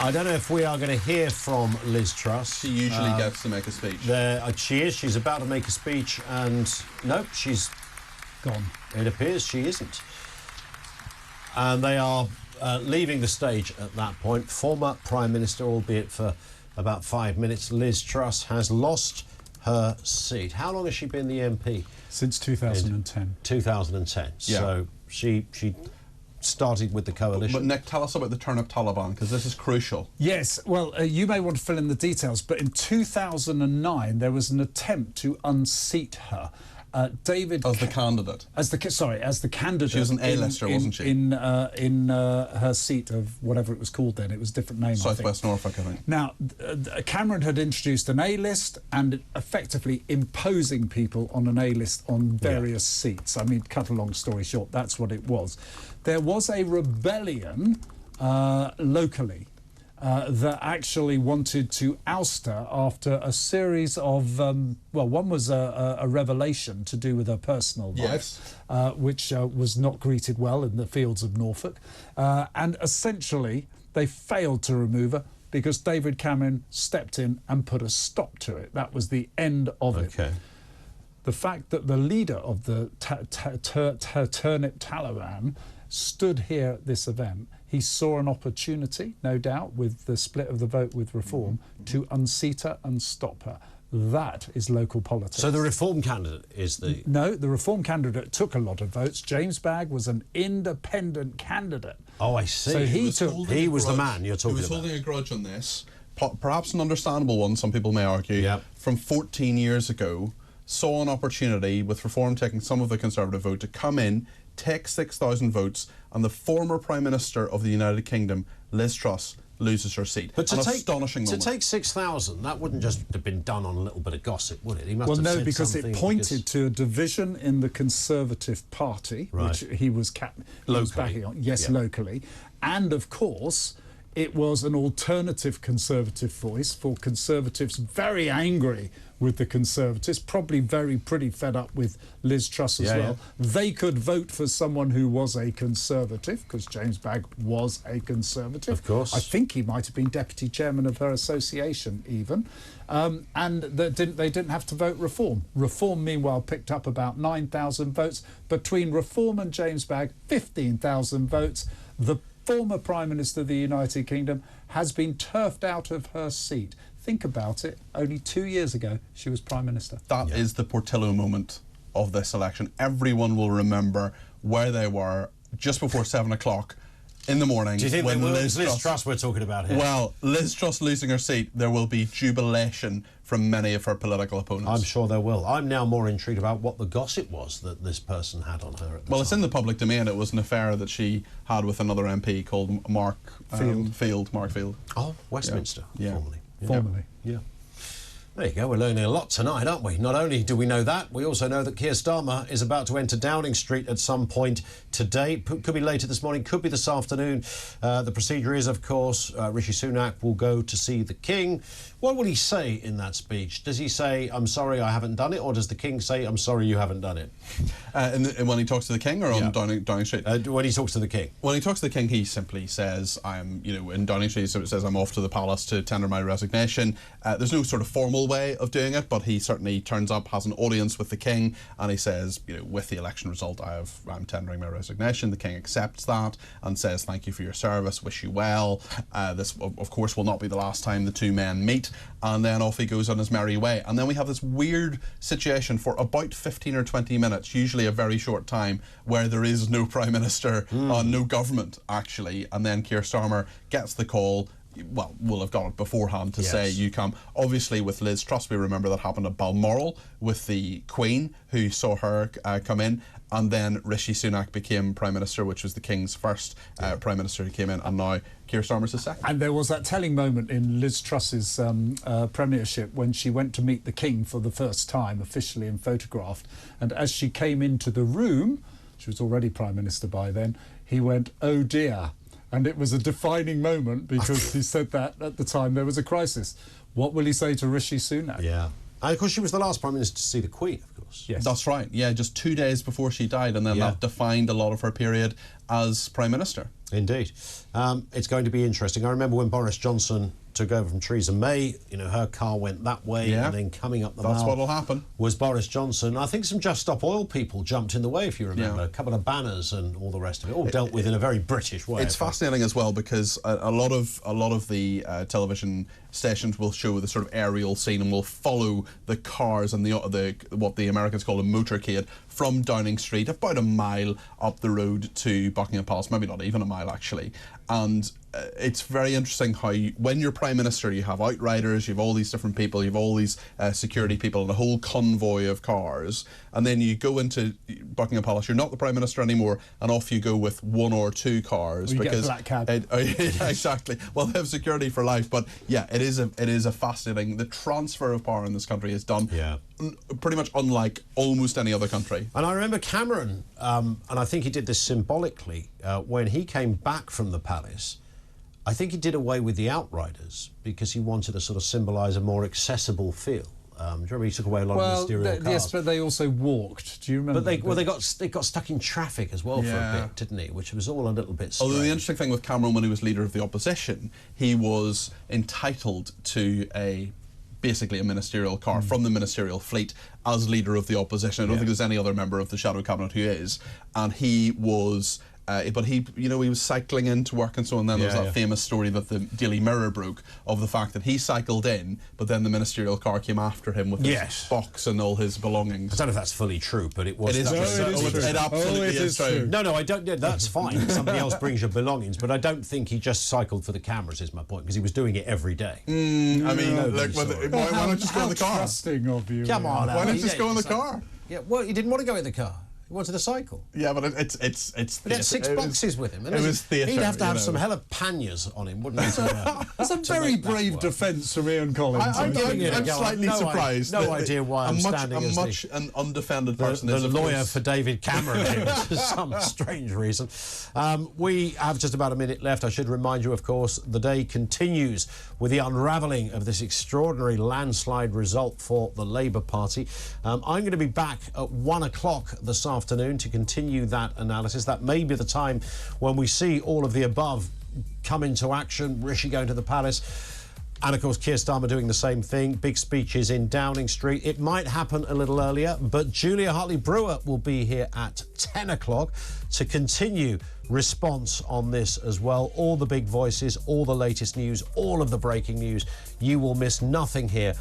I don't know if we are going to hear from Liz Truss. She usually gets to make a speech. She is. She's about to make a speech, and nope, she's gone. It appears she isn't. And they are leaving the stage at that point. Former Prime Minister, albeit for about 5 minutes, Liz Truss has lost her seat. How long has she been the MP? Since 2010. 2010. Yeah. So she started with the coalition. But Nick, tell us about the turnip Taliban, because this is crucial. Yes, well, you may want to fill in the details, but in 2009 there was an attempt to unseat her. David... As the candidate. As the candidate. She was an A-lister, wasn't she? In her seat of whatever it was called then. It was a different name, South West Norfolk, I think. Now, Cameron had introduced an A-list and effectively imposing people on an A-list on various seats. I mean, cut a long story short, that's what it was. There was a rebellion locally that actually wanted to oust her after a series of, well, one was a revelation to do with her personal life, which was not greeted well in the fields of Norfolk. And essentially, they failed to remove her because David Cameron stepped in and put a stop to it. That was the end of it. The fact that the leader of the turnip Taliban stood here at this event, he saw an opportunity, no doubt, with the split of the vote with Reform, to unseat her and stop her. That is local politics. So the Reform candidate is the... No, the Reform candidate took a lot of votes. James Bagg was an independent candidate. Oh, I see. So he was the man you're talking about. He was holding a grudge on this, perhaps an understandable one, some people may argue, from 14 years ago, saw an opportunity with Reform taking some of the Conservative vote to come in, take 6,000 votes, and the former Prime Minister of the United Kingdom, Liz Truss, loses her seat. But to take, take 6,000, that wouldn't just have been done on a little bit of gossip, would it? He must well, have no, said because it pointed to a division in the Conservative Party, which he was backing on. Yes, locally. And, of course, it was an alternative Conservative voice for Conservatives very angry with the Conservatives, probably pretty fed up with Liz Truss as well. They could vote for someone who was a Conservative, because James Bagg was a Conservative. Of course. I think he might have been deputy chairman of her association even. And they didn't have to vote Reform. Reform, meanwhile, picked up about 9,000 votes. Between Reform and James Bagg, 15,000 votes. The former Prime Minister of the United Kingdom has been turfed out of her seat. Think about it, only 2 years ago she was Prime Minister. That is the Portillo moment of this election. Everyone will remember where they were just before 7 o'clock in the morning. Do you think when Liz Truss we're talking about here? Well, Liz Truss losing her seat, there will be jubilation from many of her political opponents. I'm sure there will. I'm now more intrigued about what the gossip was that this person had on her at the time. It's in the public domain. It was an affair that she had with another MP called Mark Field. Oh, Westminster, formerly. Formerly. Yeah. There you go, we're learning a lot tonight, aren't we? Not only do we know that, we also know that Keir Starmer is about to enter Downing Street at some point today. Could be later this morning, could be this afternoon. The procedure is, of course, Rishi Sunak will go to see the King. What will he say in that speech? Does he say, I'm sorry I haven't done it, or does the King say, I'm sorry you haven't done it? And when he talks to the King, or on Downing Street? When he talks to the King. When he talks to the King, he simply says, in Downing Street, so it says, I'm off to the palace to tender my resignation. There's no sort of formal way of doing it, but he certainly turns up, has an audience with the King, and he says, with the election result, I'm tendering my resignation. The King accepts that and says, thank you for your service, wish you well. This, of course, will not be the last time the two men meet. And then off he goes on his merry way. And then we have this weird situation for about 15 or 20 minutes, usually a very short time, where there is no Prime Minister, no government, actually. And then Keir Starmer gets the call, well, we'll have got it beforehand to say you come. Obviously, with Liz Truss, we remember that happened at Balmoral with the Queen, who saw her come in, and then Rishi Sunak became Prime Minister, which was the King's first Prime Minister who came in, and now Keir Starmer's his second. And there was that telling moment in Liz Truss's premiership when she went to meet the King for the first time, officially and photographed, and as she came into the room, she was already Prime Minister by then, he went, oh dear. And it was a defining moment because he said that at the time there was a crisis. What will he say to Rishi Sunak? Yeah. And of course she was the last Prime Minister to see the Queen, of course. Yes. That's right. Yeah, just 2 days before she died, and then that defined a lot of her period as Prime Minister. Indeed. It's going to be interesting. I remember when Boris Johnson took over from Theresa May, you know, her car went that way, and then coming up the That's Mall what'll happen. was Boris Johnson. I think some Just Stop Oil people jumped in the way, if you remember. A couple of banners and all the rest of it, all dealt with in a very British way. It's fascinating as well, because a lot of the television stations will show the sort of aerial scene and will follow the cars and the what the Americans call a motorcade from Downing Street, about a mile up the road to Buckingham Palace, maybe not even a mile actually. And it's very interesting how when you're Prime Minister, you have outriders, you have all these different people, you have all these security people and a whole convoy of cars, and then you go into Buckingham Palace, you're not the Prime Minister anymore, and off you go with 1 or 2 cars. Well, you because get a black cab. Exactly. Well, they have security for life, but yeah, it is a fascinating. The transfer of power in this country is done pretty much unlike almost any other country. And I remember Cameron, and I think he did this symbolically, when he came back from the palace. I think he did away with the outriders because he wanted to sort of symbolise a more accessible feel. Do you remember he took away a lot of Ministerial cars? Yes, but they also walked. Do you remember? But they got stuck in traffic as well for a bit, didn't he? Which was all a little bit strange. Although the interesting thing with Cameron, when he was leader of the opposition, he was entitled to basically a ministerial car from the ministerial fleet as leader of the opposition. I don't think there's any other member of the shadow cabinet who is, and he was. But he was cycling into work and so on. Then there was that famous story that the Daily Mirror broke of the fact that he cycled in, but then the ministerial car came after him with his box and all his belongings. I don't know if that's fully true, but it was. It is true. It absolutely is true. No, I don't. Yeah, that's fine. Somebody else brings your belongings, but I don't think he just cycled for the cameras. Is my point, because he was doing it every day. I mean, look, why not just go in the car? Trusting of you. Come on, why not just go in the car? Yeah, well, he didn't want to go in the car. He wanted to cycle. Yeah, but it's. But he had 6 boxes with him. It was theatre. He'd have to have some hella panniers on him, wouldn't he? That's a very brave defence from Ian Collins. I'm slightly surprised. No idea why I'm standing as an undefended person. The lawyer for David Cameron here for some strange reason. We have just about a minute left. I should remind you, of course, the day continues with the unravelling of this extraordinary landslide result for the Labour Party. I'm going to be back at 1 o'clock this afternoon to continue that analysis. That may be the time when we see all of the above come into action. Rishi going to the palace, and of course Keir Starmer doing the same thing. Big speeches in Downing Street. It might happen a little earlier, but Julia Hartley-Brewer will be here at 10 o'clock to continue response on this as well. All the big voices, all the latest news, all of the breaking news. You will miss nothing here